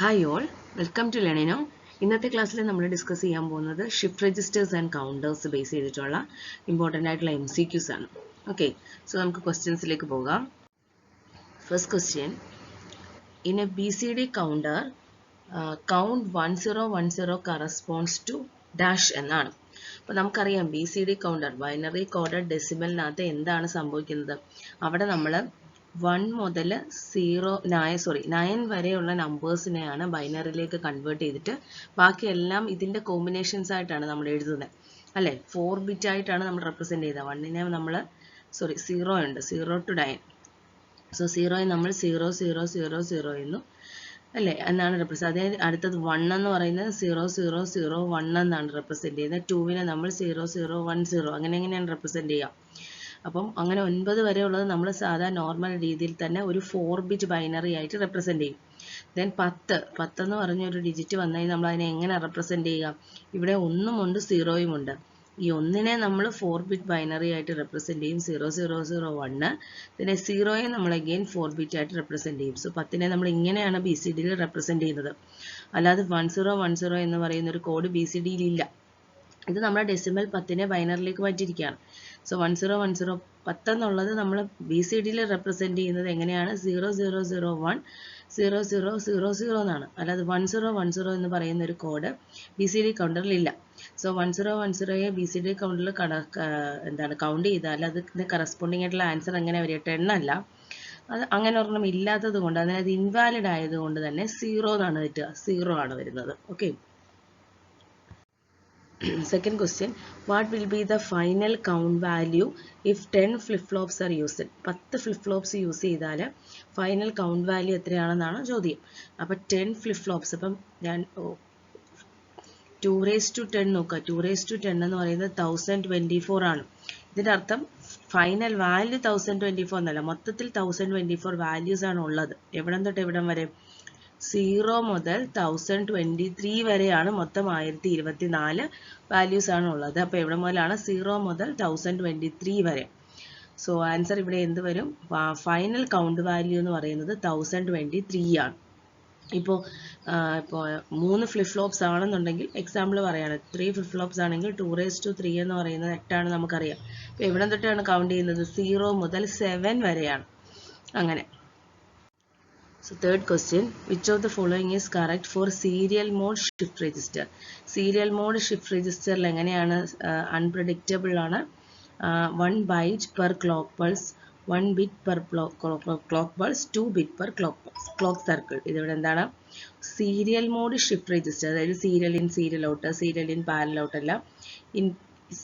Hi all, welcome to Lenino. ഇന്നത്തെ ക്ലാസ്സിൽ നമ്മൾ ഡിസ്കസ് ചെയ്യാൻ പോകുന്നത് shift registers and counters base ചെയ്തിട്ടുള്ള ഇമ്പോർട്ടൻ്റ് ആയിട്ടുള്ള MCQs ആണ്. ഓക്കെ, സോ നമുക്ക് ക്വസ്റ്റ്യൻസിലേക്ക് പോകാം. First question, in a BCD counter count 1010 corresponds to dash എന്നാണ്. അപ്പോൾ നമുക്കറിയാം BCD കൗണ്ടർ ബൈനറി കോഡഡ് ഡെസിമലിനകത്ത് എന്താണ് സംഭവിക്കുന്നത്, അവിടെ നമ്മൾ 1 മുതൽ 9 വരെയുള്ള നമ്പേഴ്സിനെയാണ് ബൈനറിയിലേക്ക് കൺവേർട്ട് ചെയ്തിട്ട് ബാക്കിയെല്ലാം ഇതിൻ്റെ കോമ്പിനേഷൻസ് ആയിട്ടാണ് നമ്മൾ എഴുതുന്നത് അല്ലേ. 4 ബിറ്റ് ആയിട്ടാണ് നമ്മൾ റെപ്രസെൻറ്റ് ചെയ്തത്. 1നെ നമ്മൾ 0 ഉണ്ട്, 0 to 9. സോ 0യെ നമ്മൾ 0 0 0 0 എന്നും അല്ലേ എന്നാണ് റെപ്രസെൻറ്റ്. അതായത് അടുത്തത് 1 എന്ന് പറയുന്നത് 0 0 0 1 എന്നാണ് റെപ്രസെൻറ്റ് ചെയ്യുന്നത്. 2നെ നമ്മൾ 0 0 1 0 അങ്ങനെയാണ് റെപ്രസെൻറ്റ് ചെയ്യുക. അപ്പം അങ്ങനെ 9 വരെയുള്ളത് നമ്മൾ സാധാരണ നോർമൽ രീതിയിൽ തന്നെ ഒരു 4 ബിറ്റ് ബൈനറി ആയിട്ട് റെപ്രസെൻറ്റ് ചെയ്യും. ദെൻ 10 എന്ന് പറഞ്ഞൊരു ഡിജിറ്റ് വന്നു കഴിഞ്ഞാൽ നമ്മൾ അതിനെ എങ്ങനെ റെപ്രസെൻറ്റ് ചെയ്യുക, ഇവിടെ 1 ഉണ്ട് 0 ഉണ്ട്. ഈ 1നെ നമ്മൾ 4 ബിറ്റ് ബൈനറി ആയിട്ട് റെപ്രസെൻറ്റ് ചെയ്യും, 0 0 0 1. പിന്നെ 0യെ നമ്മൾ അഗെയിൻ 4 ബിറ്റ് ആയിട്ട് റെപ്രസെൻറ്റ് ചെയ്യും. സോ 10നെ നമ്മൾ ഇങ്ങനെയാണ് BCDയിൽ റെപ്രസെൻറ്റ് ചെയ്യുന്നത്. അല്ലാതെ 1010 എന്ന് പറയുന്ന ഒരു കോഡ് BCDയിൽ ഇല്ല. ഇത് നമ്മുടെ ഡെസിമൽ 10നെ ബൈനറിലേക്ക് മാറ്റിയിരിക്കുകയാണ്. സോ 1010 10 എന്നുള്ളത് നമ്മൾ BCDയിൽ റെപ്രസെൻറ്റ് ചെയ്യുന്നത് എങ്ങനെയാണ്, 0 0 0 1 0 0 0 0 എന്നാണ്. അല്ലാതെ 1010 എന്ന് പറയുന്ന ഒരു കോഡ് BCD കൗണ്ടറിൽ ഇല്ല. സോ 1010യെ BCD കൗണ്ടറിൽ കൗണ്ട് ചെയ്താൽ അതിന് കറസ്പോണ്ടിങ് ആയിട്ടുള്ള ആൻസർ എങ്ങനെ വരിക, 10 അല്ല. അത് അങ്ങനെ ഒരെണ്ണം ഇല്ലാത്തത് കൊണ്ട് അതിനത് ഇൻവാലിഡ് ആയതുകൊണ്ട് തന്നെ 0 എന്നാണ് കിട്ടുക, 0 ആണ് വരുന്നത്. Okay. Second question, what will be the final count value if 10 flip-flops are used? 10 flip-flops use ചെയ്താൽ ഫൈനൽ കൗണ്ട് വാല്യൂ എത്രയാണെന്നാണ് ചോദ്യം. അപ്പം 10 flip-flops, അപ്പം ഞാൻ 2⁻10 നോക്കുക. 2⁻10 എന്ന് പറയുന്നത് 1024 ആണ്. ഇതിൻ്റെ അർത്ഥം ഫൈനൽ വാല്യൂ 1024 എന്നല്ല, മൊത്തത്തിൽ 1024 വാല്യൂസ് ആണ് ഉള്ളത്. എവിടം തൊട്ട് എവിടം വരെ, 0 മുതൽ 1023 വരെയാണ് മൊത്തം 1024 വാല്യൂസ് ആണ് ഉള്ളത്. അപ്പോൾ എവിടെ മുതലാണ്, 0 മുതൽ 1023 വരെ. സോ ആൻസർ ഇവിടെ എന്ത് വരും, ഫൈനൽ കൗണ്ട് വാല്യൂ എന്ന് പറയുന്നത് 1023 ആണ്. ഇപ്പോൾ 3 ഫ്ലിപ്പ് ഫ്ലോപ്സ് ആണെന്നുണ്ടെങ്കിൽ എക്സാമ്പിൾ പറയാണ്, 3 ഫ്ലിപ്പ് ഫ്ലോപ്സ് ആണെങ്കിൽ 2⁻3 എന്ന് പറയുന്നത് 8 ആണ് നമുക്കറിയാം. അപ്പോൾ എവിടെ തൊട്ടാണ് കൗണ്ട് ചെയ്യുന്നത്, 0 മുതൽ 7 വരെയാണ്. അങ്ങനെ. So third question, which of the following is correct for serial mode shift register? Serial mode shift register എങ്ങനെയാണ്, unpredictable ആണ്. 1 byte per clock pulse, 1 bit per clock pulse, 2 bit per clock circle. ഇതിവിടെ എന്താണ്, serial mode shift register, അതായത് serial in serial out, serial in parallel out അല്ല,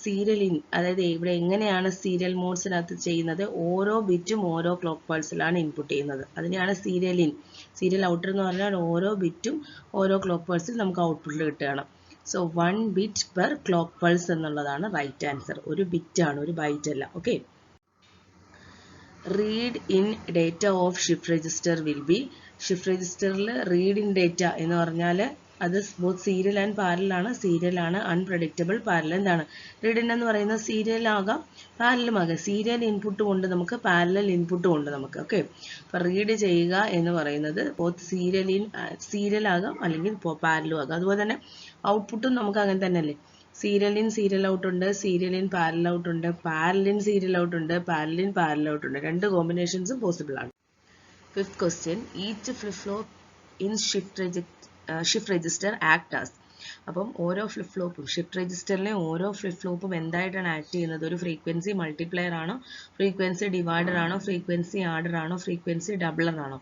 serial in. അതായത് ഇവിടെ എങ്ങനെയാണ് serial മോഡ്സിനകത്ത് ചെയ്യുന്നത്, ഓരോ ബിറ്റും ഓരോ ക്ലോക്ക് പൾസിലാണ് ഇൻപുട്ട് ചെയ്യുന്നത്. അതിനെയാണ് സീരിയൽ ഇൻ. സീരിയൽ ഔട്ടർ എന്ന് പറഞ്ഞാൽ ഓരോ ബിറ്റും ഓരോ ക്ലോക്ക് പൾസിൽ നമുക്ക് ഔട്ട്പുട്ടിൽ കിട്ടുകയാണ്. So 1 bit per clock pulse എന്നുള്ളതാണ് റൈറ്റ് ആൻസർ. ഒരു ബിറ്റാണ്, ഒരു ബൈറ്റ് അല്ല. Okay. Read in data of shift register will be, shift രജിസ്റ്ററിൽ റീഡ് ഇൻ ഡേറ്റ എന്ന് പറഞ്ഞാൽ അത് ബോത്ത് സീരിയൽ ആൻഡ് പാരലൽ ആണ്. സീരിയൽ ആണ്, അൺപ്രഡിക്റ്റബിൾ. പാരലൽ എന്താണ്, റീഡ് ഇൻ എന്ന് പറയുന്നത് സീരിയൽ ആകാം പാരലും ആകാം. സീരിയൽ ഇൻപുട്ടും ഉണ്ട് നമുക്ക്, പാരലൽ ഇൻപുട്ടും ഉണ്ട് നമുക്ക്. ഓക്കെ. അപ്പോൾ റീഡ് ചെയ്യുക എന്ന് പറയുന്നത് ബോത്ത് സീരിയൽ ആകാം അല്ലെങ്കിൽ പാരലും ആകാം. അതുപോലെ തന്നെ ഔട്ട്പുട്ടും നമുക്ക് അങ്ങനെ തന്നെ അല്ലേ, സീരിയൽ ഇൻ സീരിയൽ ഔട്ട് ഉണ്ട്, സീരിയൽ ഇൻ പാരലൽ ഔട്ട് ഉണ്ട്, പാരലൽ ഇൻ സീരിയൽ ഔട്ട് ഉണ്ട്, പാരലൽ ഇൻ പാരലൽ ഔട്ട് ഉണ്ട്. രണ്ട് കോമ്പിനേഷൻസും പോസിബിൾ ആണ്. Fifth question, each flip flop in shift register act as. അപ്പം ഓരോ ഫ്ലിപ്പ് ഫ്ലോപ്പും ഷിഫ്റ്റ് രജിസ്റ്ററിലെ ഓരോ ഫ്ലിപ്പ് ഫ്ലോപ്പും എന്തായിട്ടാണ് ആക്ട് ചെയ്യുന്നത്, ഒരു ഫ്രീക്വൻസി മൾട്ടിപ്ലയർ ആണോ, ഫ്രീക്വൻസി ഡിവൈഡർ ആണോ, ഫ്രീക്വൻസി ആഡർ ആണോ, ഫ്രീക്വൻസി ഡബിളർ ആണോ.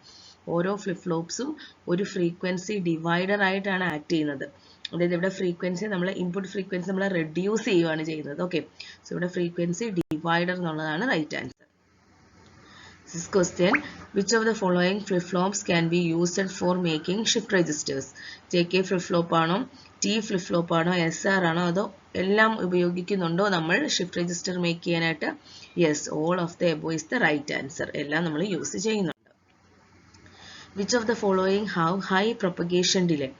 ഓരോ ഫ്ലിപ്പ് ഫ്ലോപ്സും ഒരു ഫ്രീക്വൻസി ഡിവൈഡർ ആയിട്ടാണ് ആക്ട് ചെയ്യുന്നത്. അതായത് ഇവിടെ ഫ്രീക്വൻസി നമ്മൾ ഇൻപുട്ട് ഫ്രീക്വൻസി നമ്മൾ റെഡ്യൂസ് ചെയ്യുകയാണ് ചെയ്യുന്നത്. ഓക്കെ. സോ ഇവിടെ ഫ്രീക്വൻസി ഡിവൈഡർ എന്നുള്ളതാണ് right answer. This question, which of the following flip-flops can be used for making shift registers? JK flip-flop ആണോ, T flip-flop ആണോ, SR ആണോ, അതോ എല്ലാം ഉപയോഗിക്കുന്നുണ്ടോ നമ്മൾ ഷിഫ്റ്റ് രജിസ്റ്റർ മേക്ക് ചെയ്യാനായിട്ട്? Yes, all of the above is the right answer. എല്ലാം നമ്മൾ യൂസ് ചെയ്യുന്നുണ്ട്. Which of the following have high propagation delay?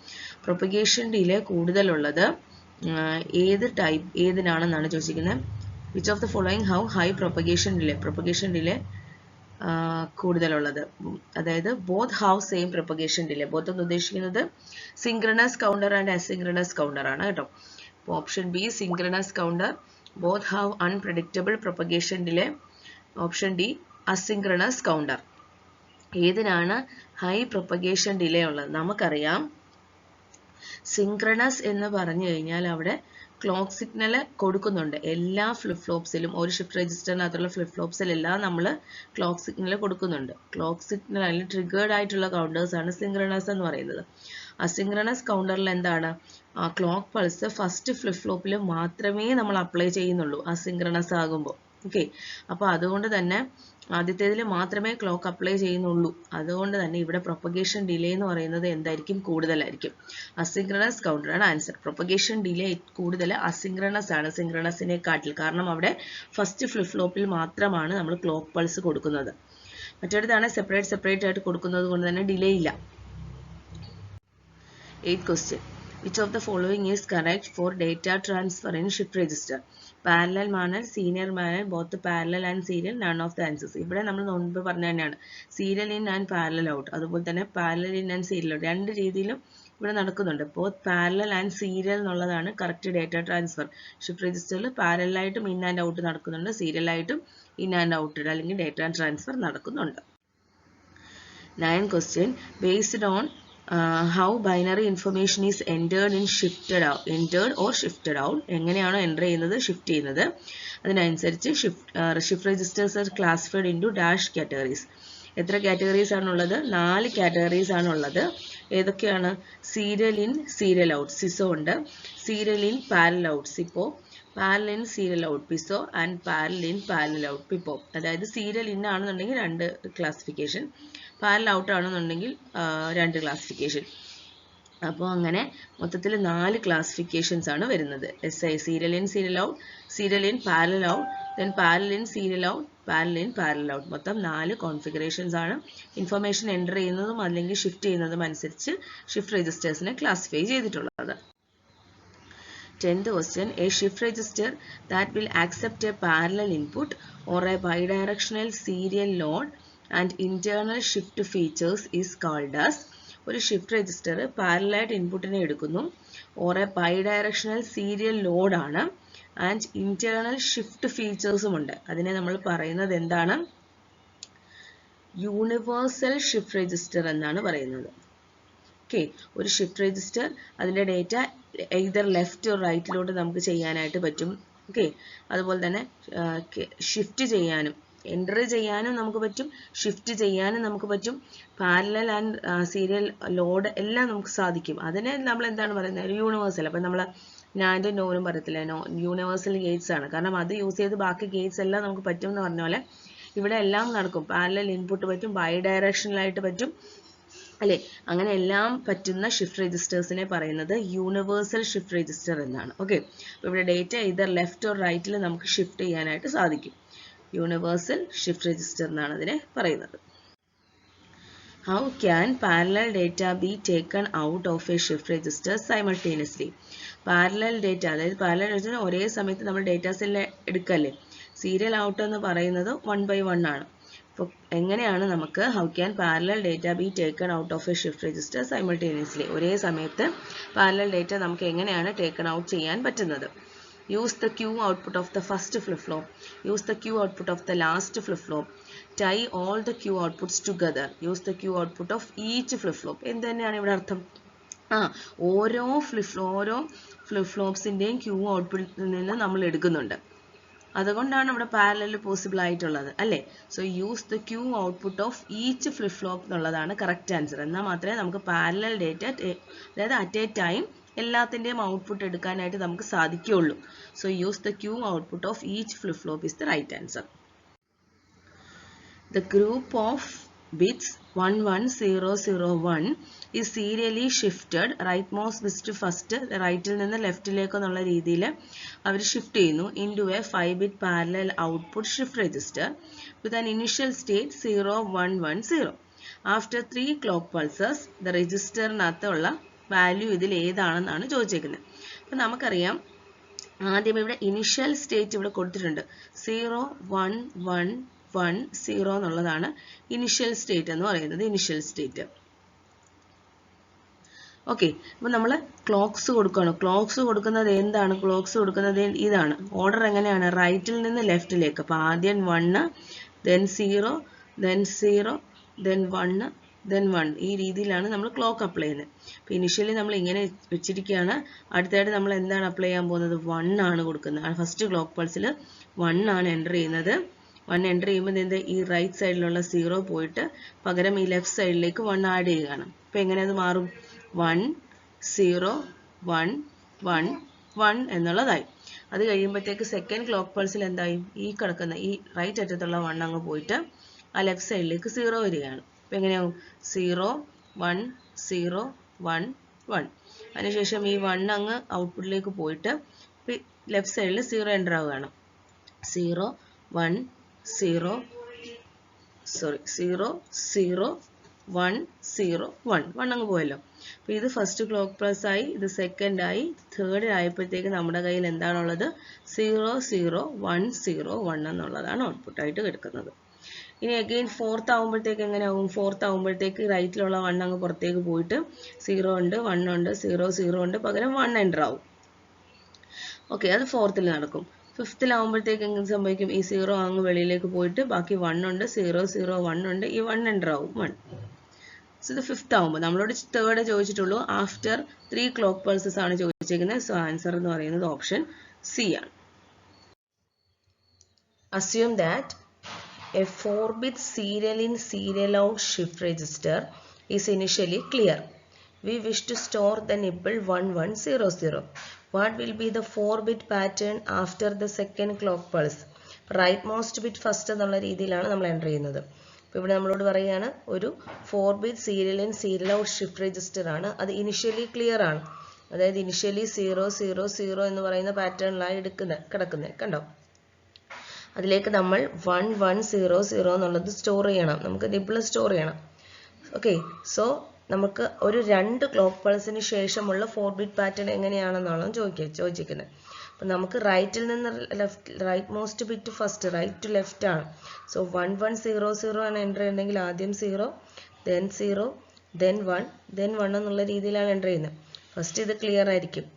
Propagation delay കൂടുതലുള്ളത് ഏതിനാണെന്നാണ് ചോദിച്ചിരിക്കുന്നത്. Which of the following have high propagation delay? Propagation delay കൂടുതലുള്ളത്. അതായത് both have same propagation delay. Both എന്ന് ഉദ്ദേശിക്കുന്നത് synchronous counter and asynchronous counter ആണ് കേട്ടോ. അപ്പോൾ option B synchronous counter, both have unpredictable propagation delay. Option D asynchronous counter. ഏതിനാണ് high propagation delay ഉള്ളത്? നമുക്കറിയാം സിങ്ക്രണസ് എന്ന് പറഞ്ഞു കഴിഞ്ഞാൽ അവിടെ ക്ലോക്ക് സിഗ്നൽ കൊടുക്കുന്നുണ്ട് എല്ലാ ഫ്ലിപ്പ് ഫ്ലോപ്സിലും. ഒരു ഷിഫ്റ്റ് രജിസ്റ്ററിനകത്തുള്ള ഫ്ലിപ്പ് ഫ്ലോപ്സിലെല്ലാം നമ്മൾ ക്ലോക്ക് സിഗ്നൽ കൊടുക്കുന്നുണ്ട്. ക്ലോക്ക് സിഗ്നൽ അതിൽ ട്രിഗേർഡ് ആയിട്ടുള്ള കൗണ്ടേഴ്സ് ആണ് സിങ്ക്രണസ് എന്ന് പറയുന്നത്. അസിങ്ക്രണസ് കൗണ്ടറിൽ എന്താണ്, ക്ലോക്ക് പൾസ് ഫസ്റ്റ് ഫ്ലിപ്പ് ഫ്ലോപ്പിൽ മാത്രമേ നമ്മൾ അപ്ലൈ ചെയ്യുന്നുള്ളൂ അസിങ്ക്രണസ് ആകുമ്പോൾ. ഓക്കെ, അപ്പോൾ അതുകൊണ്ട് തന്നെ ആദ്യത്തേതിൽ മാത്രമേ ക്ലോക്ക് അപ്ലൈ ചെയ്യുന്നുള്ളൂ. അതുകൊണ്ട് തന്നെ ഇവിടെ പ്രൊപ്പഗേഷൻ ഡിലേ എന്ന് പറയുന്നത് എന്തായിരിക്കും, കൂടുതലായിരിക്കും. അസിങ്ക്രണസ് കൗണ്ടറാണ് ആൻസർ. പ്രൊപ്പഗേഷൻ ഡിലേ കൂടുതൽ അസിങ്ക്രണസ് ആണ് സിങ്ക്രണസിനെക്കാട്ടിൽ. കാരണം അവിടെ ഫസ്റ്റ് ഫ്ലിപ്പ് ഫ്ലോപ്പിൽ മാത്രമാണ് നമ്മൾ ക്ലോക്ക് പൾസ് കൊടുക്കുന്നത്. മറ്റൊരുതാണ് സെപ്പറേറ്റ് ആയിട്ട് കൊടുക്കുന്നത് കൊണ്ട് തന്നെ ഡിലേ ഇല്ല. 8th question. Which of the following is correct for data transfer in shift register? Parallel manner, linear manner, both parallel and serial, none of the answers. ഇവിടെ നമ്മൾ മുൻപ് പറഞ്ഞ തന്നെയാണ് serial in and parallel out. അതുപോലെ തന്നെ parallel in and serial out രണ്ട് രീതിയിലും ഇവിടെ നടക്കുന്നുണ്ട്. ബോത്ത് പാരലൽ ആൻഡ് സീരിയൽ എന്നുള്ളതാണ് കറക്റ്റ് ഡേറ്റ ട്രാൻസ്ഫർ. ഷിഫ്റ്റ് രജിസ്റ്ററിൽ പാരലായിട്ടും ഇൻ ആൻഡ് ഔട്ട് നടക്കുന്നുണ്ട്, സീരിയലായിട്ടും ഇൻ ആൻഡ് ഔട്ട് അല്ലെങ്കിൽ ഡേറ്റ ട്രാൻസ്ഫർ നടക്കുന്നുണ്ട്. 9th question. Based on how binary information is entered or shifted out, എങ്ങനെയാണോ എൻ്റർ ചെയ്യുന്നത് ഷിഫ്റ്റ് ചെയ്യുന്നത് അതിനനുസരിച്ച് shift registers are classified into dash categories. എത്ര categories ആണുള്ളത്? 4 കാറ്റഗറീസ് ആണുള്ളത്. ഏതൊക്കെയാണ്? Serial in serial out SISO ഉണ്ട്, serial in parallel out SIPO, parallel in serial out PISO and parallel in parallel out PIPO. അതായത് serial in ആണെന്നുണ്ടെങ്കിൽ 2 classification, parallel out ആണെന്നുണ്ടെങ്കിൽ 2 classification. അപ്പോൾ അങ്ങനെ മൊത്തത്തിൽ 4 ക്ലാസിഫിക്കേഷൻസ് ആണ് വരുന്നത്. Serial in serial out, serial in parallel out, then parallel in serial out, parallel in parallel out. മൊത്തം 4 configurations ആണ്. ഇൻഫർമേഷൻ എൻ്റർ ചെയ്യുന്നതും അല്ലെങ്കിൽ ഷിഫ്റ്റ് ചെയ്യുന്നതും അനുസരിച്ച് ഷിഫ്റ്റ് രജിസ്റ്റേഴ്സിനെ ക്ലാസിഫൈ ചെയ്തിട്ടുള്ളത്. 10th question. A shift register that will accept a parallel input or a bidirectional serial load and internal shift features is called as. ഒരു shift register പാരലായിട്ട് ഇൻപുട്ടിനെ എടുക്കുന്നു, or A bidirectional serial load ആണ്, and internal shift ഫീച്ചേഴ്സും ഉണ്ട്. അതിനെ നമ്മൾ പറയുന്നത് എന്താണ്? യൂണിവേഴ്സൽ ഷിഫ്റ്റ് രജിസ്റ്റർ എന്നാണ് പറയുന്നത്. ഓക്കെ, ഒരു ഷിഫ്റ്റ് രജിസ്റ്റർ അതിൻ്റെ ഡേറ്റ either ലെഫ്റ്റ് ഓർ റൈറ്റിലോട്ട് നമുക്ക് ചെയ്യാനായിട്ട് പറ്റും. ഓക്കെ, അതുപോലെ തന്നെ ഷിഫ്റ്റ് ചെയ്യാനും എൻ്റർ ചെയ്യാനും നമുക്ക് പറ്റും, ഷിഫ്റ്റ് ചെയ്യാനും നമുക്ക് പറ്റും. പാരലൽ ആൻഡ് സീരിയൽ ലോഡ് എല്ലാം നമുക്ക് സാധിക്കും. അതിനെ നമ്മൾ എന്താണ് പറയുന്നത്? ഒരു യൂണിവേഴ്സൽ. അപ്പം നമ്മൾ ഞാനും നോനും പറയത്തില്ല, യൂണിവേഴ്സൽ ഗേറ്റ്സ് ആണ്. കാരണം അത് യൂസ് ചെയ്ത് ബാക്കി ഗേറ്റ്സ് എല്ലാം നമുക്ക് പറ്റും എന്ന് പറഞ്ഞ പോലെ ഇവിടെ എല്ലാം നടക്കും. പാരലൽ ഇൻപുട്ട് പറ്റും, ബൈ ഡയറക്ഷണലായിട്ട് പറ്റും, അല്ലേ? അങ്ങനെ എല്ലാം പറ്റുന്ന ഷിഫ്റ്റ് രജിസ്റ്റേഴ്സിനെ പറയുന്നത് യൂണിവേഴ്സൽ ഷിഫ്റ്റ് രജിസ്റ്റർ എന്നാണ്. ഓക്കെ, അപ്പോൾ ഇവിടെ ഡേറ്റ ഇതർ ലെഫ്റ്റ് ഓർ റൈറ്റിൽ നമുക്ക് ഷിഫ്റ്റ് ചെയ്യാനായിട്ട് സാധിക്കും. യൂണിവേഴ്സൽ ഷിഫ്റ്റ് രജിസ്റ്റർ എന്നാണ് അതിനെ പറയുന്നത്. How can parallel data be taken out of a shift register simultaneously? Parallel data, അതായത് പാരലൽ ഡേറ്റ ഒരേ സമയത്ത് നമ്മൾ ഡേറ്റാസിൽ എടുക്കല്ലേ. സീരിയൽ ഔട്ട് എന്ന് പറയുന്നത് 1 by 1 ആണ്. അപ്പോൾ എങ്ങനെയാണ് നമുക്ക് how can parallel data be taken out of a shift register simultaneously? ഒരേ സമയത്ത് പാരലൽ ഡേറ്റ നമുക്ക് എങ്ങനെയാണ് ടേക്കൺ ഔട്ട് ചെയ്യാൻ പറ്റുന്നത്? Use the Q output of the first flip-flop. Use the Q output of the last flip-flop. Tie all the Q outputs together. Use the Q output of each flip-flop. എന്ത് തന്നെയാണ് ഇവിടെ അർത്ഥം? ഓരോ ഫ്ലിപ്പ്-ഫ്ലോപ്സിൻ്റെയും Q ഔട്ട്പുട്ടിൽ നിന്ന് നമ്മൾ എടുക്കുന്നുണ്ട്. അതുകൊണ്ടാണ് ഇവിടെ പാരലൽ പോസിബിൾ ആയിട്ടുള്ളത്, അല്ലേ? So use the Q output of each flip flop എന്നുള്ളതാണ് കറക്റ്റ് ആൻസർ. എന്നാൽ മാത്രമേ നമുക്ക് പാരലൽ ഡേറ്റ, അതായത് അറ്റ് എ ടൈം എല്ലാത്തിൻ്റെയും ഔട്ട്പുട്ട് എടുക്കാനായിട്ട് നമുക്ക് സാധിക്കുകയുള്ളൂ. So use the Q output of each flip flop is the right answer. The group of bits 11001 is serially shifted rightmost bit first, റൈറ്റിൽ നിന്ന് ലെഫ്റ്റിലേക്ക് എന്നുള്ള രീതിയിൽ അവർ ഷിഫ്റ്റ് ചെയ്യുന്നു into a 5-bit parallel output shift register with an initial state 0110. After 3 clock pulses, the registerനകത്തുള്ള value ഇതിൽ ഏതാണെന്നാണ് ചോദിച്ചേക്കുന്നത്. അപ്പം നമുക്കറിയാം ആദ്യം ഇവിടെ ഇനിഷ്യൽ സ്റ്റേറ്റ് ഇവിടെ കൊടുത്തിട്ടുണ്ട് 0110. 1 0 എന്നുള്ളതാണ് ഇനിഷ്യൽ സ്റ്റേറ്റ് എന്ന് പറയുന്നത്. Initial state. ഓക്കെ, അപ്പോൾ നമ്മൾ ക്ലോക്സ് കൊടുക്കണം. ക്ലോക്സ് കൊടുക്കുന്നത് എന്താണ്? ക്ലോക്സ് കൊടുക്കുന്നത് ഇതാണ്. ഓർഡർ എങ്ങനെയാണ്? റൈറ്റിൽ നിന്ന് ലെഫ്റ്റിലേക്ക്. അപ്പോൾ ആദ്യം 1, then 0, then 0, then 1, then 1. ഈ രീതിയിലാണ് നമ്മൾ ക്ലോക്ക് അപ്ലൈ ചെയ്യുന്നത്. അപ്പോൾ ഇനിഷ്യലി നമ്മൾ ഇങ്ങനെ വെച്ചിരിക്കുകയാണ്. അടുത്തായിട്ട് നമ്മൾ എന്താണ് അപ്ലൈ ചെയ്യാൻ പോകുന്നത്? 1 ആണ് കൊടുക്കുന്നത്. ഫസ്റ്റ് ക്ലോക്ക് പൾസിൽ 1 ആണ് എൻ്റർ ചെയ്യുന്നത്. 1 എൻ്റർ ചെയ്യുമ്പോൾ എന്താ, ഈ റൈറ്റ് സൈഡിലുള്ള 0 പോയിട്ട് പകരം ഈ ലെഫ്റ്റ് സൈഡിലേക്ക് 1 ആഡ് ചെയ്യുകയാണ്. അപ്പോൾ എങ്ങനെ അത് മാറും? 1 0 1 1 1 എന്നുള്ളതായി. അത് കഴിയുമ്പോഴത്തേക്ക് സെക്കൻഡ് ക്ലോക്ക് പൾസിൽ എന്തായി? ഈ കിടക്കുന്ന ഈ റൈറ്റ് അറ്റത്തുള്ള 1 അങ്ങ് പോയിട്ട് ആ ലെഫ്റ്റ് സൈഡിലേക്ക് 0 വരികയാണ്. അപ്പോൾ എങ്ങനെയാവും? 0 1 0 1 1. അതിനുശേഷം ഈ 1 അങ്ങ് ഔട്ട്പുട്ടിലേക്ക് പോയിട്ട് ലെഫ്റ്റ് സൈഡിൽ 0 എൻ്റർ ആവുകയാണ്. 0 1 0 0 0 1 0 1 1 അങ്ങ് പോയല്ലോ. അപ്പോൾ ഇത് ഫസ്റ്റ് ക്ലോക്ക് പൾസ് ആയി, ഇത് സെക്കൻഡ് ആയി, തേർഡ് ആയപ്പോഴത്തേക്ക് നമ്മുടെ കയ്യിൽ എന്താണുള്ളത്? 0 0 1 0 1 എന്നുള്ളതാണ് ഔട്ട്പുട്ടായിട്ട് കിടക്കുന്നത്. ഇനി അഗെയിൻ ഫോർത്ത് ആകുമ്പോഴത്തേക്ക് എങ്ങനെയാവും? ഫോർത്ത് ആകുമ്പോഴത്തേക്ക് റൈറ്റിലുള്ള 1 അങ്ങ് പുറത്തേക്ക് പോയിട്ട് 0 ഉണ്ട് 1 ഉണ്ട് 0 0 ഉണ്ട്, പകരം 1 എൻ്റർ ആവും. ഓക്കെ, അത് ഫോർത്തിൽ നടക്കും. ഫിഫ്ത്തിലാവുമ്പോഴത്തേക്ക് എങ്ങനെ സംഭവിക്കും? ഈ 0 അങ്ങ് വെളിയിലേക്ക് പോയിട്ട് ബാക്കി 1 ഉണ്ട് 0 0 1 ഉണ്ട്, ഈ 1 എൻ്റർ ആവും 1. സോ ഇത് ഫിഫ്ത്ത് ആവുമ്പോൾ നമ്മളോട് തേർഡ് ചോദിച്ചിട്ടുള്ളൂ. ആഫ്റ്റർ 3 ക്ലോക്ക് പൾസസ് ആണ് ചോദിച്ചിരിക്കുന്നത്. സോ ആൻസർ എന്ന് പറയുന്നത് ഓപ്ഷൻ സി ആണ്. Assume that a 4-bit serial in serial out shift register is initially clear. We wish to store the nibble 1100. What will be the 4-bit pattern after the second clock pulse? Rightmost bit first എന്നുള്ള രീതിയിലാണ് നമ്മൾ enter ചെയ്യുന്നത്. അപ്പോൾ ഇവിടെ നമ്മളോട് പറയുകയാണ് ഒരു 4-bit serial in serial out shift register ആണ്. അത് ഇനിഷ്യലി ക്ലിയർ ആണ്. അതായത് ഇനിഷ്യലി 0 0 0 എന്ന് പറയുന്ന പാറ്റേണിലായി കിടക്കുന്നത് കണ്ടോ. അതിലേക്ക് നമ്മൾ 1 1 0 0 എന്നുള്ളത് സ്റ്റോർ ചെയ്യണം. നമുക്ക് നിബിൾ സ്റ്റോർ ചെയ്യണം. ഓക്കെ, സോ നമുക്ക് ഒരു 2 ക്ലോക്ക് പൾസിന് ശേഷമുള്ള 4-bit പാറ്റേൺ എങ്ങനെയാണെന്നാണ് ചോദിച്ചിരിക്കുന്നത്. അപ്പം നമുക്ക് റൈറ്റിൽ നിന്ന് left, right most bit first, right to left ആണ്. സോ 1 1 0 0 ആണ് എൻ്റർ ചെയ്യുന്നതെങ്കിൽ ആദ്യം 0 then 0 then 1 then 1 എന്നുള്ള രീതിയിലാണ് എൻ്റർ ചെയ്യുന്നത്. ഫസ്റ്റ് ഇത് ക്ലിയർ ആയിരിക്കും.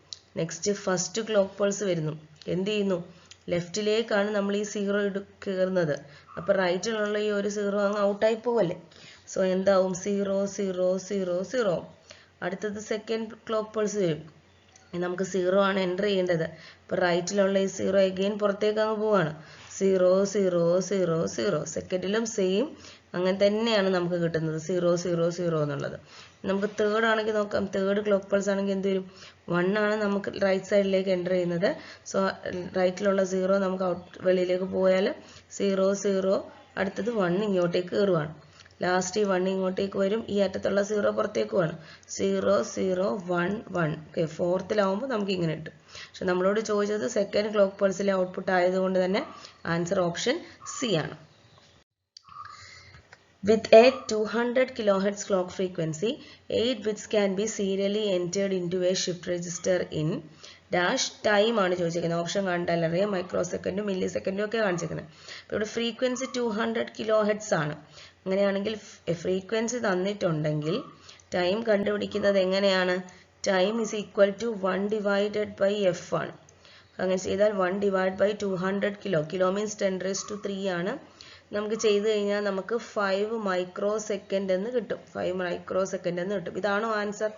നെക്സ്റ്റ് ഫസ്റ്റ് ക്ലോക്ക് പൾസ് വരുന്നു. എന്ത് ചെയ്യുന്നു? ലെഫ്റ്റിലേക്കാണ് നമ്മൾ ഈ 0 കയറുന്നത്. അപ്പോൾ റൈറ്റിലുള്ള ഈ ഒരു 0 അങ്ങ് ഔട്ടായി പോവല്ലേ. സോ എന്താവും? 0 0 0 0. അടുത്തത് സെക്കൻഡ് ക്ലോക്ക് പൾസ് വരും. നമുക്ക് 0 ആണ് എൻ്റർ ചെയ്യേണ്ടത്. അപ്പോൾ റൈറ്റിലുള്ള ഈ 0 അഗെയിൻ പുറത്തേക്ക് അങ്ങ് പോവാണ്. 0 0 0 0. സെക്കൻഡിലും സെയിം അങ്ങനെ തന്നെയാണ് നമുക്ക് കിട്ടുന്നത് 0 0 0 എന്നുള്ളത്. നമുക്ക് തേർഡ് ആണെങ്കിൽ നോക്കാം. തേർഡ് ക്ലോക്ക് പൾസ് ആണെങ്കിൽ എന്ത് വരും? 1 ആണ് നമുക്ക് റൈറ്റ് സൈഡിലേക്ക് എൻ്റർ ചെയ്യുന്നത്. സോ റൈറ്റിലുള്ള 0 നമുക്ക് വെളിയിലേക്ക് പോയാൽ 0 0, അടുത്തത് 1 ഇങ്ങോട്ടേക്ക് കയറുവാണ്. ലാസ്റ്റ് ഈ 1 ഇങ്ങോട്ടേക്ക് വരും. ഈ അറ്റത്തുള്ള 0 പുറത്തേക്ക് വേണം. 0 0 1 1. ഓക്കെ, ഫോർത്തിലാവുമ്പോൾ നമുക്ക് ഇങ്ങനെ കിട്ടും. പക്ഷെ നമ്മളോട് ചോദിച്ചത് സെക്കൻഡ് ക്ലോക്ക് പൾസിലെ ഔട്ട്പുട്ട് ആയതുകൊണ്ട് തന്നെ ആൻസർ ഓപ്ഷൻ സി ആണ്. With a 200 kHz clock frequency, 8 bits can be serially entered into a shift register in dash time ആണ് ചോദിച്ചിരിക്കുന്നത്. ഓപ്ഷൻ കണ്ടാൽ അറിയാം, മൈക്രോ സെക്കൻഡും മില്ലി സെക്കൻഡും ഒക്കെ കാണിച്ചിരിക്കുന്നത്. അപ്പോൾ ഇവിടെ ഫ്രീക്വൻസി 200 kHz ആണ്. അങ്ങനെയാണെങ്കിൽ ഫ്രീക്വൻസി തന്നിട്ടുണ്ടെങ്കിൽ ടൈം കണ്ടുപിടിക്കുന്നത് എങ്ങനെയാണ്? Time is equal to 1 divided by F ആണ്. അങ്ങനെ ചെയ്താൽ 1 divide by 200 kilo. Kilo means 10⁻³ ആണ്. നമുക്ക് ചെയ്ത് കഴിഞ്ഞാൽ നമുക്ക് 5 മൈക്രോ സെക്കൻഡ് എന്ന് കിട്ടും. 5 മൈക്രോ സെക്കൻഡ് എന്ന് കിട്ടും. ഇതാണോ ആൻസർ?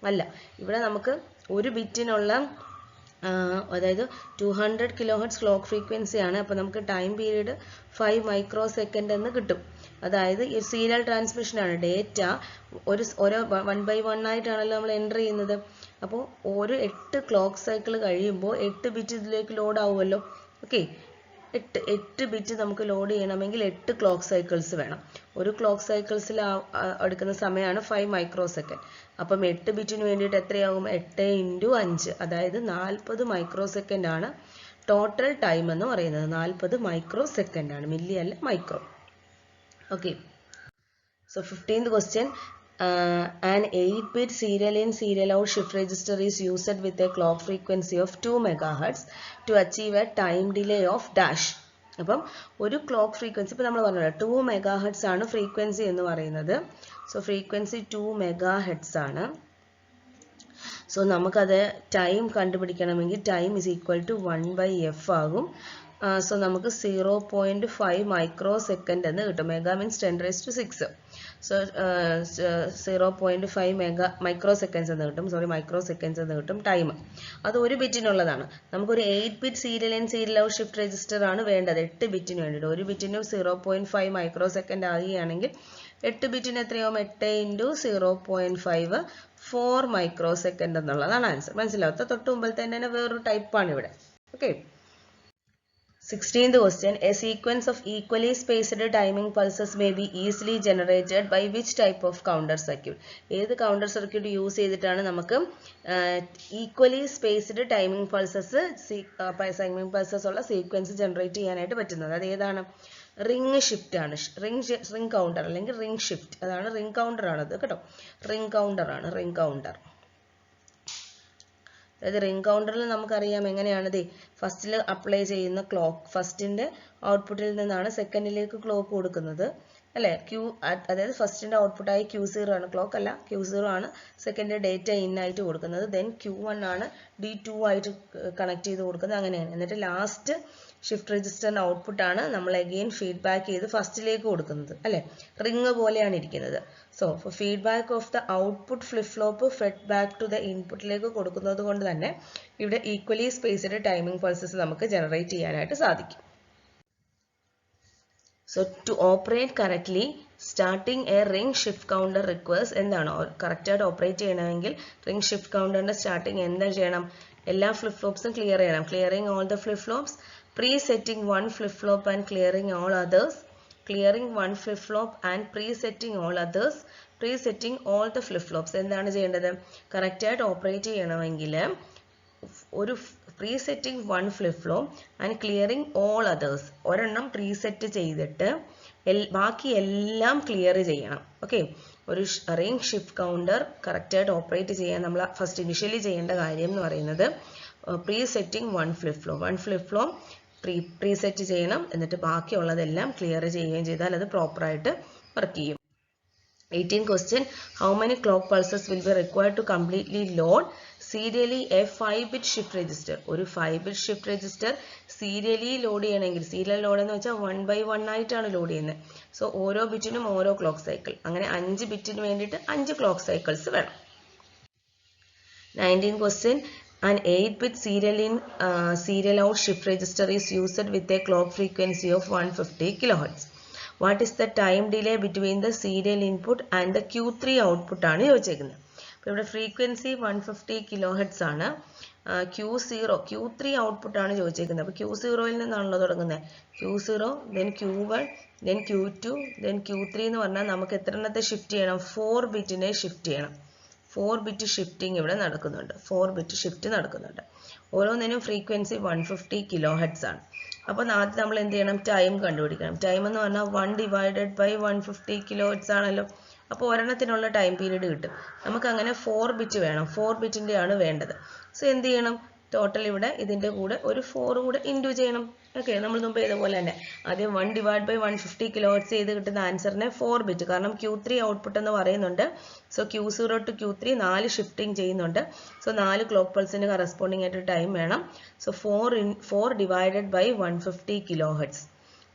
അല്ല. ഇവിടെ നമുക്ക് ഒരു ബിറ്റിനുള്ള അതായത് 200 kHz ക്ലോക്ക് ഫ്രീക്വൻസി ആണ്. അപ്പോൾ നമുക്ക് ടൈം പീരീഡ് 5 മൈക്രോ സെക്കൻഡ് എന്ന് കിട്ടും. അതായത് ഈ സീരിയൽ ട്രാൻസ്മിഷൻ ആണ്. ഡേറ്റ ഓരോ 1 by 1 ആയിട്ടാണല്ലോ നമ്മൾ എൻ്റർ ചെയ്യുന്നത്. അപ്പോൾ ഓരോ 8 ക്ലോക്ക് സൈക്കിൾ കഴിയുമ്പോൾ 8 ബിറ്റ് ഇതിലേക്ക് ലോഡ് ആവുമല്ലോ. ഓക്കെ, 8 ബിറ്റ് നമുക്ക് ലോഡ് ചെയ്യണമെങ്കിൽ 8 ക്ലോക്ക് സൈക്കിൾസ് വേണം. ഒരു ക്ലോക്ക് സൈക്കിൾസിൽ എടുക്കുന്ന സമയമാണ് 5 മൈക്രോ സെക്കൻഡ്. അപ്പം 8 ബിറ്റിന് വേണ്ടിയിട്ട് എത്രയാകും? 8 × 5, അതായത് 40 മൈക്രോ സെക്കൻഡ് ആണ് ടോട്ടൽ ടൈം എന്ന് പറയുന്നത്. 40 മൈക്രോ സെക്കൻഡ് ആണ്, മില്ലി അല്ല micro. Okay, so 15th question. An 8-bit serial in serial out shift register is used with a clock frequency of 2 MHz to achieve a time delay of dash. അപ്പം ഒരു clock frequency ഇപ്പോൾ നമ്മൾ പറഞ്ഞല്ലോ 2 megahertz ആണ് frequency എന്ന് പറയുന്നത്. So frequency 2 megahertz ആണ്. So നമുക്കത് ടൈം കണ്ടുപിടിക്കണമെങ്കിൽ time is equal to 1/f ആകും. സോ നമുക്ക് 0.5 മൈക്രോ സെക്കൻഡ് എന്ന് കിട്ടും. Mega means 10⁻⁶. So 0.5 micro seconds എന്ന് കിട്ടും. മൈക്രോ സെക്കൻഡ്സ് എന്ന് കിട്ടും ടൈം. അത് ഒരു ബിറ്റിനുള്ളതാണ്. നമുക്കൊരു 8 bit serial in serial out shift register ആണ് വേണ്ടത് 8 ബിറ്റിന് വേണ്ടിയിട്ട്. ഒരു ബിറ്റിന് 0.5 മൈക്രോ സെക്കൻഡ് ആകുകയാണെങ്കിൽ 8 ബിറ്റിന് എത്രയാവും? 8 × 0.5 4 മൈക്രോ സെക്കൻഡ് എന്നുള്ളതാണ് ആൻസർ. മനസ്സിലാവാത്ത തൊട്ട് മുമ്പിൽ തന്നെ വേറൊരു ടൈപ്പാണ് ഇവിടെ. Okay. 16th question. A sequence of equally spaced timing pulses may be easily generated by which type of counter circuit? ഏത് കൗണ്ടർ സർക്യൂട്ട് യൂസ് ചെയ്തിട്ടാണ് നമുക്ക് ഈക്വലി സ്പേസ്ഡ് ടൈമിംഗ് പൾസസ് ഉള്ള സീക്വൻസ് ജനറേറ്റ് ചെയ്യാനായിട്ട് പറ്റുന്നത്? അത് ഏതാണ്? റിംഗ് ഷിഫ്റ്റ് ആണ്. Ring counter അല്ലെങ്കിൽ റിംഗ് ഷിഫ്റ്റ്. അതാണ് റിംഗ് കൗണ്ടർ ആണത് കേട്ടോ. റിംഗ് കൗണ്ടർ ആണ്. Ring counter. അതായത് റിംഗ് കൗണ്ടറിൽ നമുക്കറിയാം എങ്ങനെയാണത്. ഫസ്റ്റിൽ അപ്ലൈ ചെയ്യുന്ന ക്ലോക്ക്, ഫസ്റ്റിന്റെ ഔട്ട്പുട്ടിൽ നിന്നാണ് സെക്കൻഡിലേക്ക് ക്ലോക്ക് കൊടുക്കുന്നത് അല്ലേ? അതായത് ഫസ്റ്റിന്റെ ഔട്ട്പുട്ടായി Q0 ആണ്. ക്ലോക്ക് അല്ല, Q0 ആണ് സെക്കൻഡ് ഡേറ്റ ഇൻ ആയിട്ട് കൊടുക്കുന്നത്. ദെൻ Q1 ആണ് D2 ആയിട്ട് കണക്ട് ചെയ്ത് കൊടുക്കുന്നത്. അങ്ങനെയാണ്. എന്നിട്ട് ലാസ്റ്റ് ഷിഫ്റ്റ് രജിസ്റ്ററിന്റെ ഔട്ട്പുട്ട് ആണ് നമ്മൾ അഗെയിൻ ഫീഡ്ബാക്ക് ചെയ്ത് ഫസ്റ്റിലേക്ക് കൊടുക്കുന്നത് അല്ലെ? റിംഗ് പോലെയാണ് ഇരിക്കുന്നത്. So feedback of the output flip flop fed back to the ഇൻപുട്ടിലേക്ക് കൊടുക്കുന്നത് കൊണ്ട് തന്നെ ഇവിടെ ഈക്വലി സ്പേസ്ഡ് ടൈമിംഗ് പൾസസ് നമുക്ക് ജനറേറ്റ് ചെയ്യാനായിട്ട് സാധിക്കും. So to operate correctly, starting a ring shift counter requires എന്താണ്? കറക്റ്റ് ആയിട്ട് ഓപ്പറേറ്റ് ചെയ്യണമെങ്കിൽ റിംഗ് ഷിഫ്റ്റ് കൗണ്ടറിന്റെ സ്റ്റാർട്ടിങ് എന്താ ചെയ്യണം? എല്ലാ ഫ്ലിപ്പ് ഫ്ലോപ്സും ക്ലിയർ ചെയ്യണം. Clearing all the flip flops, pre-setting one flip flop and clearing all others, clearing one flip flop and pre-setting all others, pre-setting all the flip flops. എന്താണ് ചെയ്യേണ്ടത്? Correct ആയിട്ട് operate ചെയ്യണമെങ്കിൽ ഒരു pre-setting one flip flop and clearing all others, ഒരെണ്ണം preset ചെയ്തിട്ട് ബാക്കി എല്ലാം clear ചെയ്യണം. ഓക്കെ. ഒരു റിംഗ് ഷിഫ്റ്റ് കൗണ്ടർ കറക്റ്റ് ആയിട്ട് ഓപ്പറേറ്റ് ചെയ്യാൻ നമ്മൾ ഫസ്റ്റ് ഇനിഷ്യലി ചെയ്യേണ്ട കാര്യം എന്ന് പറയുന്നത് pre-setting one flip flop. One flip flop preset ചെയ്യണം. എന്നിട്ട് ബാക്കിയുള്ളതെല്ലാം ക്ലിയർ ചെയ്യുകയും ചെയ്താൽ അത് പ്രോപ്പറായിട്ട് വർക്ക് ചെയ്യും. 18th question. How many clock pulses will be required to completely load serially a 5-bit shift register? ഒരു 5-bit shift register സീരിയലി ലോഡ് ചെയ്യണമെങ്കിൽ, സീരിയൽ ലോഡ് എന്ന് വെച്ചാൽ 1/1 ആയിട്ടാണ് ലോഡ് ചെയ്യുന്നത്. സോ ഓരോ ബിറ്റിനും ഓരോ ക്ലോക്ക് സൈക്കിൾ. അങ്ങനെ 5 ബിറ്റിന് വേണ്ടിയിട്ട് 5 ക്ലോക്ക് സൈക്കിൾസ് വേണം. 19th question. An 8-bit serial out shift register is used with a clock frequency of 150 kHz. What is the time delay between the serial input and the Q3 output ആണ് ചോദിച്ചേക്കുന്നത്. അപ്പോൾ ഇവിടെ frequency 150 kHz ആണ്. Q3 output ആണ് ചോദിച്ചേക്കുന്നത്. അപ്പോൾ Q0യിൽ നിന്നാണല്ലോ തുടങ്ങുന്നത്. Q0, then Q1, then Q2, then Q3 എന്ന് പറഞ്ഞാൽ നമുക്ക് എത്ര എണ്ണത്തെ ഷിഫ്റ്റ് ചെയ്യണം? 4 ബിറ്റിനെ ഷിഫ്റ്റ് ചെയ്യണം. 4 ബിറ്റ് ഷിഫ്റ്റിംഗ് ഇവിടെ നടക്കുന്നുണ്ട്. 4 ബിറ്റ് ഷിഫ്റ്റ് നടക്കുന്നുണ്ട്. ഓരോന്നിനും ഫ്രീക്വൻസി 150 kHz ആണ്. അപ്പോൾ ആദ്യം നമ്മൾ എന്ത് ചെയ്യണം? ടൈം കണ്ടുപിടിക്കണം. ടൈം എന്ന് പറഞ്ഞാൽ 1/150 kHz ആണല്ലോ. അപ്പോൾ ഒരെണ്ണത്തിനുള്ള ടൈം പീരീഡ് കിട്ടും. നമുക്ക് അങ്ങനെ 4 ബിറ്റ് വേണം. 4 ബിറ്റിൻ്റെ ആണ് വേണ്ടത്. സോ എന്ത് ചെയ്യണം? ടോട്ടൽ ഇവിടെ ഇതിൻ്റെ കൂടെ ഒരു 4 കൂടെ ഇൻറ്റു ചെയ്യണം. ഓക്കെ. നമ്മൾ മുമ്പ് ഇതുപോലെ തന്നെ ആദ്യം 1/150 kHz ചെയ്ത് കിട്ടുന്ന ആൻസറിനെ 4 ബിറ്റ്, കാരണം Q3 ഔട്ട്പുട്ട് എന്ന് പറയുന്നുണ്ട്. So Q0 to Q3 4 shifting ചെയ്യുന്നുണ്ട്. സോ 4 ക്ലോക്ക് പൾസിന് കറസ്പോണ്ടിങ് ആയിട്ട് ടൈം വേണം. സോ 4/150 kHz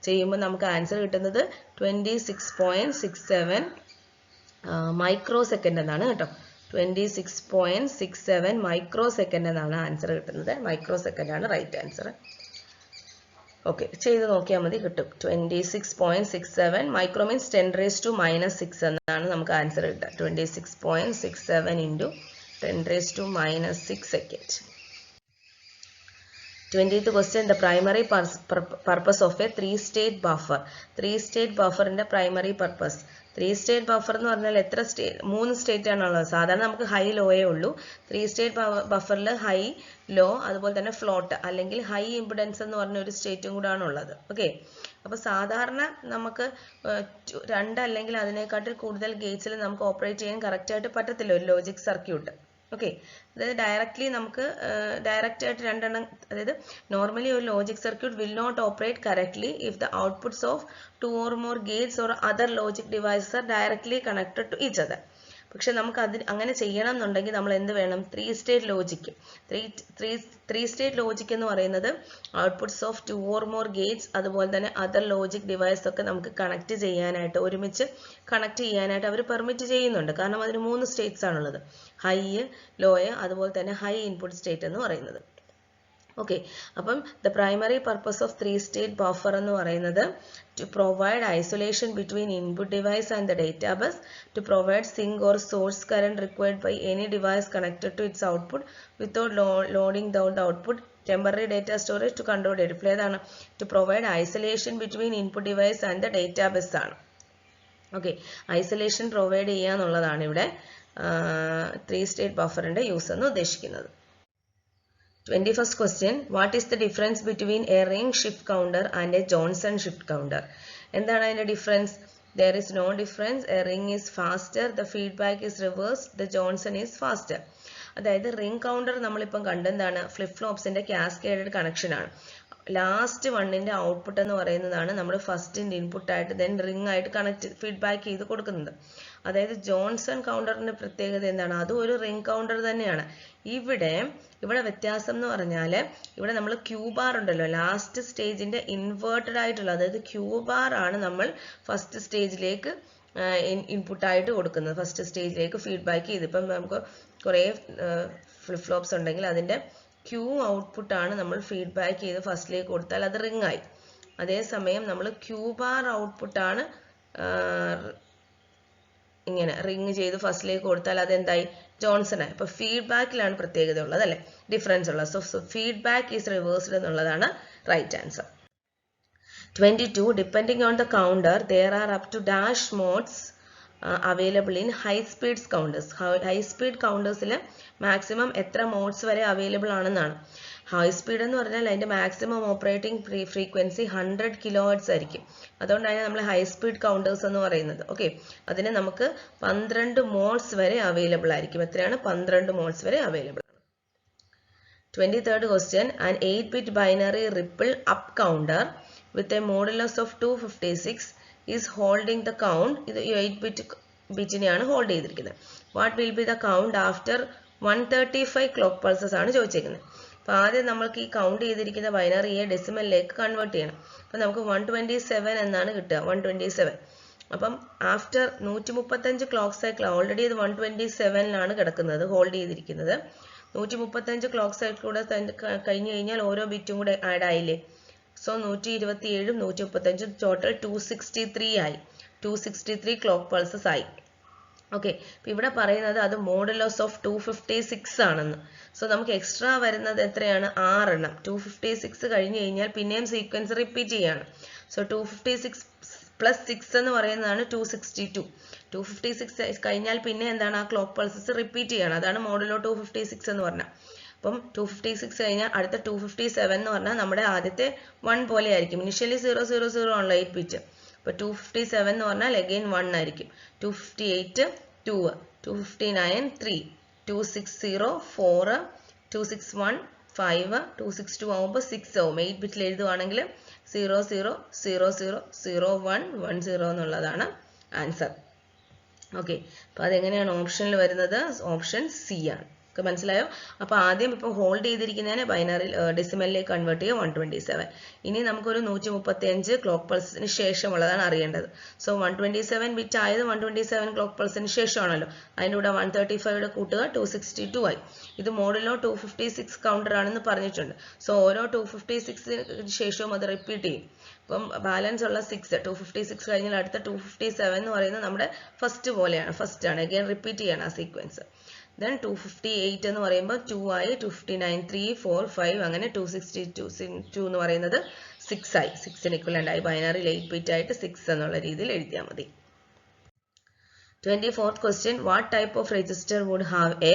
ചെയ്യുമ്പോൾ നമുക്ക് ആൻസർ കിട്ടുന്നത് 26.67 മൈക്രോ സെക്കൻഡ് എന്നാണ് കേട്ടോ. 26.67 മൈക്രോ സെക്കൻഡ് എന്നാണ് ആൻസർ കിട്ടുന്നത്. മൈക്രോ സെക്കൻഡ് ആണ് റൈറ്റ് ആൻസർ. ഓക്കെ, ചെയ്ത് നോക്കിയാൽ മതി, കിട്ടും. 26.67 മൈക്രോ മീൻസ് 10⁻⁻6 എന്നാണ് നമുക്ക് ആൻസർ കിട്ടുക. 26.67 × 10⁻⁻6 second. 20th question. The primary purpose of a 3-state buffer. 3-state ബഫറിന്റെ പ്രൈമറി പർപ്പസ്. 3-state ബഫർ എന്ന് പറഞ്ഞാൽ എത്ര സ്റ്റേറ്റ്? 3 സ്റ്റേറ്റ് ആണുള്ളത്. സാധാരണ നമുക്ക് ഹൈ ലോയേ ഉള്ളൂ. 3-state ബഫറിൽ ഹൈ, ലോ, അതുപോലെ തന്നെ ഫ്ലോട്ട് അല്ലെങ്കിൽ ഹൈ ഇമ്പിഡൻസ് എന്ന് പറഞ്ഞ ഒരു സ്റ്റേറ്റും കൂടാണ് ഉള്ളത്. ഓക്കെ. അപ്പോൾ സാധാരണ നമുക്ക് 2 അല്ലെങ്കിൽ അതിനേക്കാട്ടിൽ കൂടുതൽ ഗേറ്റ്സിൽ നമുക്ക് ഓപ്പറേറ്റ് ചെയ്യാൻ കറക്റ്റായിട്ട് പറ്റത്തില്ല ഒരു ലോജിക് സർക്യൂട്ട്. ഓക്കെ, അതായത് ഡയറക്റ്റ്ലി നമുക്ക് ഡയറക്റ്റ് ആയിട്ട് രണ്ടെണ്ണം, അതായത് നോർമലി ഒരു logic circuit will not operate correctly if the outputs of 2 or more gates or other logic devices are directly connected to each other. പക്ഷെ നമുക്ക് അങ്ങനെ ചെയ്യണം എന്നുണ്ടെങ്കിൽ നമ്മൾ എന്ത് വേണം? 3 സ്റ്റേറ്റ് ലോജിക്ക്. 3 സ്റ്റേറ്റ് ലോജിക് എന്ന് പറയുന്നത് outputs of 2 or more Gates അതുപോലെ തന്നെ അതർ ലോജിക് ഡിവൈസ് ഒക്കെ നമുക്ക് കണക്ട് ചെയ്യാനായിട്ട്, ഒരുമിച്ച് കണക്ട് ചെയ്യാനായിട്ട് അവർ പെർമിറ്റ് ചെയ്യുന്നുണ്ട്. കാരണം അതിന് 3 സ്റ്റേറ്റ്സ് ആണുള്ളത്, ഹൈ, ലോ, അതുപോലെ തന്നെ ഹൈ ഇൻപുട്ട് സ്റ്റേറ്റ് എന്ന് പറയുന്നത്. ഓക്കെ, അപ്പം the primary purpose of 3 state buffer എന്ന് പറയുന്നത് to provide isolation between input device and the data bus, to provide sink or source current required by any device connected to its output without loading down the output, temporary data storage to control data flow. ഏതാണ്? To provide isolation between input device and the data bus ആണ്. Okay, isolation provide ചെയ്യുക എന്നുള്ളതാണ് ഇവിടെ 3 state ബഫറിന്റെ use എന്ന് ഉദ്ദേശിക്കുന്നത്. 21st question, what is the difference between a ring shift counter and a Johnson shift counter? എന്താണ് അതിന്റെ difference? There is no difference. A ring is faster, the feedback is reversed, the Johnson is faster. അതായത് ring counter നമ്മളിപ്പം കണ്ടെന്താണ്? Flip ഫ്ലോപ്സിന്റെ cascaded connection ആണ്. Last വണ്ണിന്റെ output എന്ന് പറയുന്നതാണ് നമ്മൾ ഫസ്റ്റിന്റെ input ആയിട്ട് ദെൻ റിംഗ് ആയിട്ട് കണക്ട് ഫീഡ്ബാക്ക് ചെയ്ത് കൊടുക്കുന്നത്. അതായത് ജോൺസൺ കൗണ്ടറിന്റെ പ്രത്യേകത എന്താണ്? അതും ഒരു റിംഗ് കൗണ്ടർ തന്നെയാണ്. ഇവിടെ വ്യത്യാസം എന്ന് പറഞ്ഞാൽ ഇവിടെ നമ്മൾ ക്യൂ ബാർ ഉണ്ടല്ലോ, ലാസ്റ്റ് സ്റ്റേജിന്റെ ഇൻവേർട്ടഡ് ആയിട്ടുള്ള, അതായത് ക്യൂ ബാർ ആണ് നമ്മൾ ഫസ്റ്റ് സ്റ്റേജിലേക്ക് ഇൻപുട്ടായിട്ട് കൊടുക്കുന്നത്, ഫസ്റ്റ് സ്റ്റേജിലേക്ക് ഫീഡ്ബാക്ക് ചെയ്ത്. ഇപ്പം നമുക്ക് കുറേ ഫ്ലിപ്പ് ഫ്ലോപ്സ് ഉണ്ടെങ്കിൽ അതിന്റെ ക്യൂ ഔട്ട്പുട്ട് ആണ് നമ്മൾ ഫീഡ്ബാക്ക് ചെയ്ത് ഫസ്റ്റിലേക്ക് കൊടുത്താൽ അത് റിംഗ് ആയി. അതേസമയം നമ്മൾ ക്യൂ ബാർ ഔട്ട്പുട്ട് ആണ് ഇങ്ങനെ റിംഗ് ചെയ്ത് ഫസ്റ്റിലേക്ക് കൊടുത്താൽ അതെന്തായി? ജോൺസൺ ആയി. അപ്പൊ ഫീഡ്ബാക്കിലാണ് പ്രത്യേകത ഉള്ളത് അല്ലെ, ഡിഫറൻസ് ഉള്ളത്. സോ ഫീഡ്ബാക്ക് ഈസ് റിവേഴ്സ്ഡ് എന്നുള്ളതാണ് right answer. 22, depending on the counter, there are up to dash modes available in high speed counters. High speed counters maximum എത്ര മോഡ്സ് വരെ അവൈലബിൾ ആണെന്നാണ്. ഹൈ സ്പീഡ് എന്ന് പറഞ്ഞാൽ അതിന്റെ മാക്സിമം ഓപ്പറേറ്റിംഗ് ഫ്രീക്വൻസി 100 കിലോഹെർട്സ് ആയിരിക്കും. അതുകൊണ്ടാണ് നമ്മൾ ഹൈ സ്പീഡ് കൗണ്ടേഴ്സ് എന്ന് പറയുന്നത്. ഓക്കെ, അതിന് നമുക്ക് 12 മോഡ്സ് വരെ അവൈലബിൾ ആയിരിക്കും. എത്രയാണ്? 12 മോഡ്സ് വരെ അവൈലബിൾ ആണ്. 23rd question, an 8-bit binary ripple up counter with a modulus of 256 is holding the count. ഇത് 8-bit ബിറ്റിനെയാണ് ഹോൾഡ് ചെയ്തിരിക്കുന്നത്. What will be the count after 135 clock pulses ആണ് ചോദിച്ചിരിക്കുന്നത്. അപ്പൊ ആദ്യം നമ്മൾക്ക് ഈ കൗണ്ട് ചെയ്തിരിക്കുന്ന ബൈനറിയെ ഡെസിമലിലേക്ക് കൺവേർട്ട് ചെയ്യണം. അപ്പൊ നമുക്ക് 127 എന്നാണ് കിട്ടുക, 127. അപ്പം ആഫ്റ്റർ 135 ക്ലോക്ക് സൈക്കിൾ, ഓൾറെഡി ഇത് 127ലാണ് കിടക്കുന്നത്, ഹോൾഡ് ചെയ്തിരിക്കുന്നത്. 135 ക്ലോക്ക് സൈക്കിളൂടെ കഴിഞ്ഞു കഴിഞ്ഞാൽ ഓരോ ബിറ്റും കൂടെ ആഡ് ആയില്ലേ. സോ 127ഉം 135ഉം ടോട്ടൽ 263 ആയി. 263 ക്ലോക്ക് പൾസസ് ആയി. ഓക്കെ, അപ്പൊ ഇവിടെ പറയുന്നത് അത് മോഡുലസ് ഓഫ് 256 ആണെന്ന്. സോ നമുക്ക് എക്സ്ട്രാ വരുന്നത് എത്രയാണ്? 6 എണ്ണം. 256 കഴിഞ്ഞു കഴിഞ്ഞാൽ പിന്നെയും സീക്വൻസ് റിപ്പീറ്റ് ചെയ്യാണ്. സോ 256 പ്ലസ് 6 എന്ന് പറയുന്നതാണ് 262. 256 കഴിഞ്ഞാൽ പിന്നെ എന്താണ്? ആ ക്ലോക്ക് പൾസസ് റിപ്പീറ്റ് ചെയ്യാണ്. അതാണ് മോഡുലോ 256 എന്ന് പറഞ്ഞാൽ. അപ്പം 256 കഴിഞ്ഞാൽ അടുത്ത 257 എന്ന് പറഞ്ഞാൽ നമ്മുടെ ആദ്യത്തെ 1 പോലെ ആയിരിക്കും. ഇനിഷ്യലി 000 ആണല്ലോ 8 ബിറ്റ്. അപ്പൊ 257 എന്ന് പറഞ്ഞാൽ അഗെയിൻ 1 ആയിരിക്കും. 258 2, 259 3, 260 4, 261 5, 262 ആവുമ്പോൾ 6 ആവും. 8 ബിറ്റിൽ എഴുതുവാണെങ്കിൽ 00000110 എന്നുള്ളതാണ് ആൻസർ. ഓക്കെ, അപ്പൊ അതെങ്ങനെയാണ് ഓപ്ഷനിൽ വരുന്നത്? ഓപ്ഷൻ സി ആണ്. മനസ്സിലായോ? അപ്പൊ ആദ്യം ഇപ്പൊ ഹോൾഡ് ചെയ്തിരിക്കുന്നതിനെ ബൈനറി ഡെസിമലിലേക്ക് കൺവേർട്ട് ചെയ്യുക 127. ഇനി നമുക്കൊരു 135 ക്ലോക്ക് പൾസിന് ശേഷമുള്ളതാണ് അറിയേണ്ടത്. സോ 127 ബിറ്റ് ആയത് 127 ക്ലോക്ക് പൾസിന് ശേഷമാണല്ലോ. അതിൻ്റെ കൂടെ 135 കൂട്ടുക 262 ആയി. ഇത് മോഡുലോ 256 കൗണ്ടർ ആണെന്ന് പറഞ്ഞിട്ടുണ്ട്. സോ ഓരോ 256 ശേഷവും അത് റിപ്പീറ്റ് ചെയ്യും. അപ്പം ബാലൻസ് ഉള്ള 6, 256 കഴിഞ്ഞാൽ അടുത്ത 257 എന്ന് പറയുന്നത് നമ്മുടെ ഫസ്റ്റ് പോലെയാണ്, ഫസ്റ്റ് ആണ്. അഗൈൻ റിപ്പീറ്റ് ചെയ്യണം ആ സീക്വൻസ്. Then 258 എന്ന് പറയുമ്പോൾ 2 ആയി, 259 3 4 5 അങ്ങനെ 262 എന്ന് പറയുന്നത് 6 ആയി. 6ന് ഇക്വലന്റ് ആയി. ബൈനറി 8 ബിറ്റ് ആയിട്ട് 6 എന്നുള്ള രീതിയിൽ എഴുതിയാൽ മതി. 24th question, what type of register would have a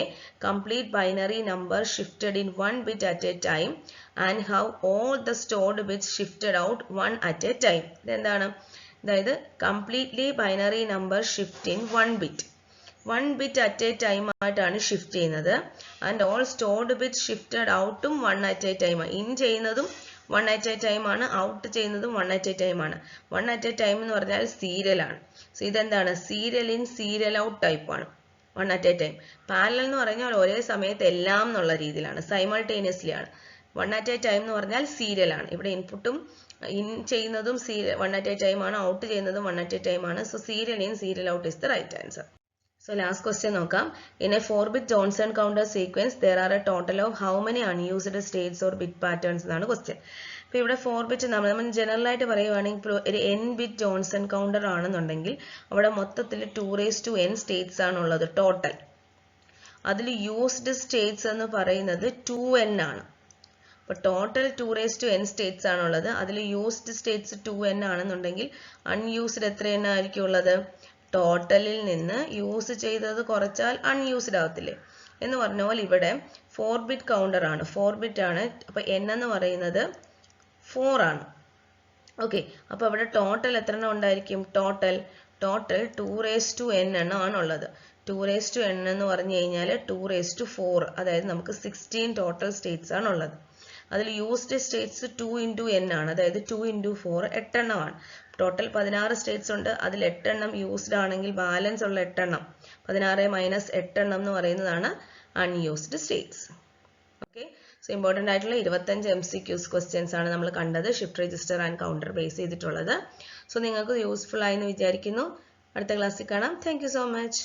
complete binary number shifted in 1 bit at a time and have all the stored bits shifted out 1 at a time? ഇതെന്താണ്? അതായത് completely binary number shift in 1 bit. 1 bit at a time ആയിട്ടാണ് shift ചെയ്യുന്നത്. And all stored bit shifted ഔട്ടും 1 at a time. In ചെയ്യുന്നതും 1 at a time ആണ്, out ചെയ്യുന്നതും 1 at a time ആണ്. 1 at a time എന്ന് പറഞ്ഞാൽ സീരിയൽ ആണ്. സോ ഇതെന്താണ്? Serial in serial out type ആണ് 1 at a time. പാരലൽ എന്ന് പറഞ്ഞാൽ ഒരേ സമയത്ത് എല്ലാം എന്നുള്ള രീതിയിലാണ്, സൈമൾട്ടേനിയസ്ലി ആണ്. 1 at a time എന്ന് പറഞ്ഞാൽ സീരിയൽ ആണ്. ഇവിടെ ഇൻപുട്ടും ഇൻ ചെയ്യുന്നതും 1 at a time ആണ്, ഔട്ട് ചെയ്യുന്നതും 1 at a time ആണ്. So serial in serial out is the right answer. So last question നോക്കാം. In a 4-bit Johnson counter sequence, there are a total of how many unused states or bit patterns എന്നാണ് question. അപ്പോൾ ഇവിടെ 4-bit നമ്മൾ general ആയിട്ട് പറയുവാണെങ്കിൽ ഒരു n-bit Johnson counter ആണെന്നുണ്ടെങ്കിൽ അവിടെ മൊത്തത്തിൽ 2n states ആണുള്ളത് ടോട്ടൽ. അതിൽ യൂസ്ഡ് സ്റ്റേറ്റ്സ് എന്ന് പറയുന്നത് 2n ആണ്. അപ്പോൾ ടോട്ടൽ 2n states ആണുള്ളത്. അതിൽ യൂസ്ഡ് സ്റ്റേറ്റ്സ് 2n ആണെന്നുണ്ടെങ്കിൽ അൺയൂസ്ഡ് എത്ര എണ്ണം ആയിരിക്കും ഉള്ളത്? ടോട്ടലിൽ നിന്ന് യൂസ് ചെയ്തത് കുറച്ചാൽ അൺയൂസ്ഡ് ആവത്തില്ലേ എന്ന് പറഞ്ഞ പോലെ ഇവിടെ 4-bit കൗണ്ടർ ആണ്, 4-bit ആണ്. അപ്പോൾ n എന്ന് പറയുന്നത് 4 ആണ്. ഓക്കെ, അപ്പോൾ ഇവിടെ ടോട്ടൽ എത്ര എണ്ണം ഉണ്ടായിരിക്കും? ടോട്ടൽ 2n എണ്ണം ആണുള്ളത്. 2n എന്ന് പറഞ്ഞു കഴിഞ്ഞാൽ 2⁴, അതായത് നമുക്ക് 16 ടോട്ടൽ സ്റ്റേറ്റ്സ് ആണുള്ളത്. അതിൽ യൂസ്ഡ് സ്റ്റേറ്റ്സ് 2 into n ആണ്, അതായത് 2 into 4 8 എണ്ണമാണ്. ടോട്ടൽ 16 സ്റ്റേറ്റ്സ് ഉണ്ട്. അതിൽ 8 എണ്ണം യൂസ്ഡ് ആണെങ്കിൽ ബാലൻസ് ഉള്ള 8 എണ്ണം 16 മൈനസ് 8 എണ്ണം എന്ന് പറയുന്നതാണ് unused States. Okay, so important ആയിട്ടുള്ള 25 MCQs ക്വസ്റ്റ്യൻസ് ആണ് നമ്മൾ കണ്ടത്, shift register and counter base ചെയ്തിട്ടുള്ളത്. സോ നിങ്ങൾക്ക് യൂസ്ഫുൾ ആയി എന്ന് വിചാരിക്കുന്നു. അടുത്ത ക്ലാസ്സിൽ കാണാം. Thank you so much.